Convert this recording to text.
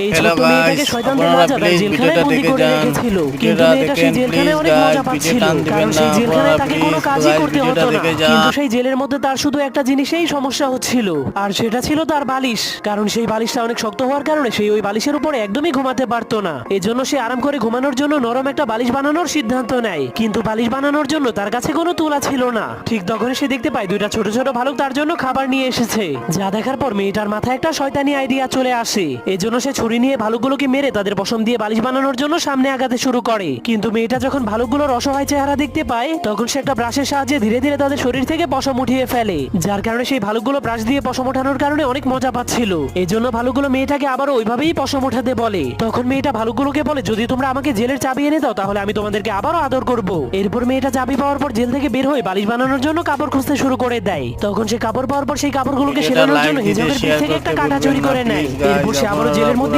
এই ছোট্ট মেয়েটাকে শয়তানদের রাজা তার জেলখানায় বন্দী করে রেখেছিল, কিন্তু মেয়েটা সেই জেলখানায় অনেক মজা পাচ্ছিল, কারণ সেই জেলখানায় তাকে কোনো কাজই করতে হতো না। কিন্তু সেই জেলের মধ্যে তার শুধু একটা জিনিসেই সমস্যা হচ্ছিল, আর সেটা ছিল তার বালিশ। কারণ সেই বালিশটা অনেক শক্ত হওয়ার কারণে সেই ওই বালিশের উপরে একদমই ঘুমাতে পারতো না। এজন্য সে আরাম করে ঘুমানোর জন্য নরম একটা বালিশ বানানোর সিদ্ধান্ত নেয়, কিন্তু বালিশ বানানোর জন্য তার কাছে কোনো তুলা ছিল না। ঠিক তখনই সে দেখতে পায় দুইটা ছোট ছোট ভালুক তার জন্য খাবার নিয়ে এসেছে, যা দেখার পর মেয়েটার মাথায় একটা শয়তানি আইডিয়া চলে আসে। এজন্য সে ছুরি নিয়ে ভালুকগুলোকে মেরে তাদের পশম দিয়ে বালিশ বানানোর জন্য সামনে আগাতে শুরু করে। কিন্তু মেয়েটা যখন ভালুকগুলোর অসহায় চেহারা দেখতে পায়, তখন সে একটা ব্রাশের সাহায্যে ধীরে ধীরে তাদের শরীর থেকে পশম উঠিয়ে ফেলে, যার কারণে সেই ভালুকগুলো ব্রাশ দিয়ে পশম ওঠানোর কারণে অনেক মজা পাচ্ছিল। এজন্য ভালুকগুলো মেয়েটাকে আবারও ওইভাবেই পশম ওঠাতে বলে। তখন মেয়েটা ভালুকগুলোকে বলে, যদি তোমরা আমাকে জেলের চাবি এনে দাও তাহলে আমি তোমাদেরকে আবারও আদর করব। এরপর মেয়েটা চাবি পাওয়ার পর জেল থেকে বের হয়ে বালিশ বানানোর জন্য কাপড় খুঁজতে শুরু করে দেয়। তখন সে কাপড় পাওয়ার পর সেই কাপড়গুলোকে সেলানোর জন্য হিজকের পিঠ থেকে একটা কাঁটা চুরি করে নেয়। এরপর সে আবারও জেলের মধ্যে